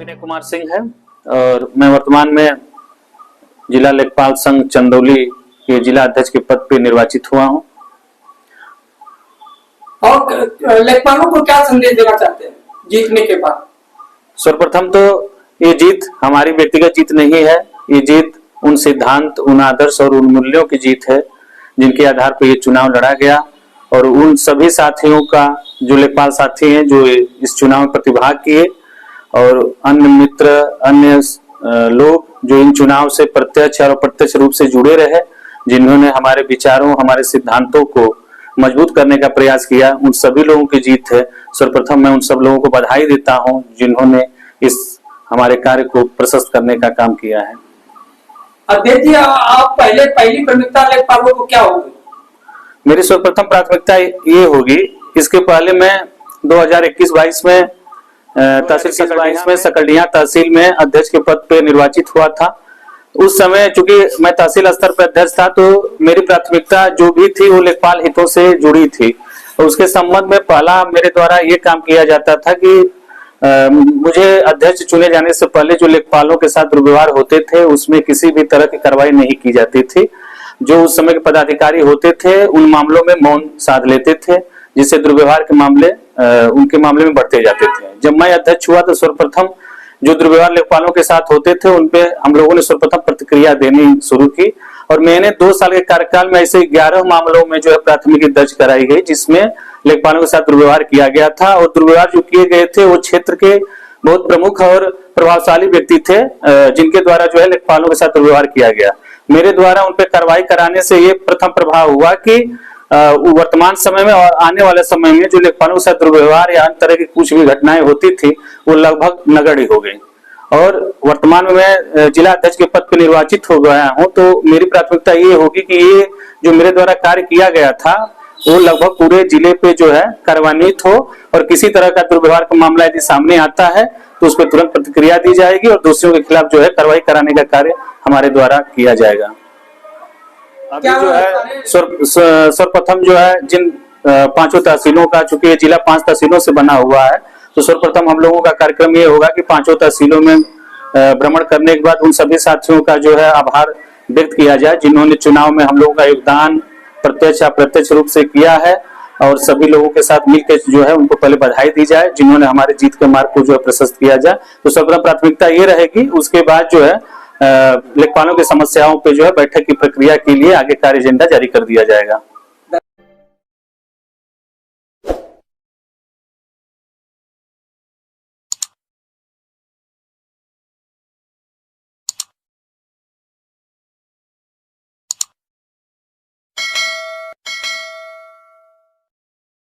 विनय कुमार सिंह है और मैं वर्तमान में जिला लेखपाल संघ चंदौली के जिला अध्यक्ष के पद पर निर्वाचित हुआ हूं। और लेखपालों को क्या संदेश देना चाहते हैं जीतने के बाद? सर्वप्रथम तो ये जीत हमारी व्यक्तिगत जीत नहीं है, ये जीत उन सिद्धांत, उन आदर्श और उन मूल्यों की जीत है जिनके आधार पर ये चुनाव लड़ा गया। और उन सभी साथियों का, जो लेखपाल साथी हैं जो इस चुनाव में प्रतिभाग किए, और अन्य मित्र, अन्य लोग जो इन चुनाव से प्रत्यक्ष और अप्रत्यक्ष रूप से जुड़े रहे, जिन्होंने हमारे विचारों, हमारे सिद्धांतों को मजबूत करने का प्रयास किया, उन सभी लोगों की जीत है। सर्वप्रथम मैं उन सब लोगों को बधाई देता हूं जिन्होंने इस हमारे कार्य को प्रशस्त करने का काम किया है। अध्यक्ष जी, आप पहली प्राथमिकता लेखपालों को क्या होगी? मेरी सर्वप्रथम प्राथमिकता ये होगी, इसके पहले मैं 2021-22 में तहसील सकलडीहा तहसील में अध्यक्ष के पद पे निर्वाचित हुआ था। उस समय चूंकि मैं तहसील स्तर पर अध्यक्ष था, तो मेरी प्राथमिकता जो भी थी वो लेखपाल हितों से जुड़ी थी। तो उसके संबंध में पहला मेरे द्वारा ये काम किया जाता था कि मुझे अध्यक्ष चुने जाने से पहले जो लेखपालों के साथ दुर्व्यवहार होते थे उसमें किसी भी तरह की कार्रवाई नहीं की जाती थी। जो उस समय के पदाधिकारी होते थे उन मामलों में मौन साध लेते थे, जिससे दुर्व्यवहार के मामले उनके मामले में बढ़ते जाते थे। जब मैं अध्यक्ष हुआ तो सर्वप्रथम जो दुर्व्यवहार लेखपालों के साथ होते थे उन पे हम लोगों ने सर्वप्रथम प्रतिक्रिया देनी शुरू की, और मैंने 2 साल के कार्यकाल में ऐसे 11 मामलों में जो है प्राथमिकी दर्ज कराई गई जिसमें लेखपालों के साथ दुर्व्यवहार किया गया था। और दुर्व्यवहार जो किए गए थे वो क्षेत्र के बहुत प्रमुख और प्रभावशाली व्यक्ति थे जिनके द्वारा जो है लेखपालों के साथ दुर्व्यवहार किया गया। मेरे द्वारा उन पे कार्रवाई कराने से ये प्रथम प्रभाव हुआ कि वर्तमान समय में और आने वाले समय में जो लेखपालों के साथ दुर्व्यवहार या अन्य तरह की कुछ भी घटनाएं होती थी वो लगभग नगण्य हो गई। और वर्तमान में मैं जिला अध्यक्ष के पद पर निर्वाचित हो गया हूं, तो मेरी प्राथमिकता ये होगी कि ये जो मेरे द्वारा कार्य किया गया था वो लगभग पूरे जिले पे जो है कार्यान्वित हो, और किसी तरह का दुर्व्यवहार का मामला यदि सामने आता है तो उस पर तुरंत प्रतिक्रिया दी जाएगी और दोषियों के खिलाफ जो है कार्रवाई कराने का कार्य हमारे द्वारा किया जाएगा। अभी जो है सर्वप्रथम जो है जिन 5 तहसीलों का, चूंकि ये जिला 5 तहसीलों से बना हुआ है, तो सर्वप्रथम हम लोगों का कार्यक्रम ये होगा कि 5 तहसीलों में भ्रमण करने के बाद उन सभी साथियों का जो है आभार व्यक्त किया जाए जिन्होंने चुनाव में हम लोगों का योगदान प्रत्यक्ष या अप्रत्यक्ष रूप से किया है, और सभी लोगों के साथ मिलकर जो है उनको पहले बधाई दी जाए जिन्होंने हमारे जीत के मार्ग को जो है प्रशस्त किया जाए। तो सर्वप्रथम प्राथमिकता ये रहेगी। उसके बाद जो है लेखपालों की समस्याओं पे जो है बैठक की प्रक्रिया के लिए आगे कार्य एजेंडा जारी कर दिया जाएगा।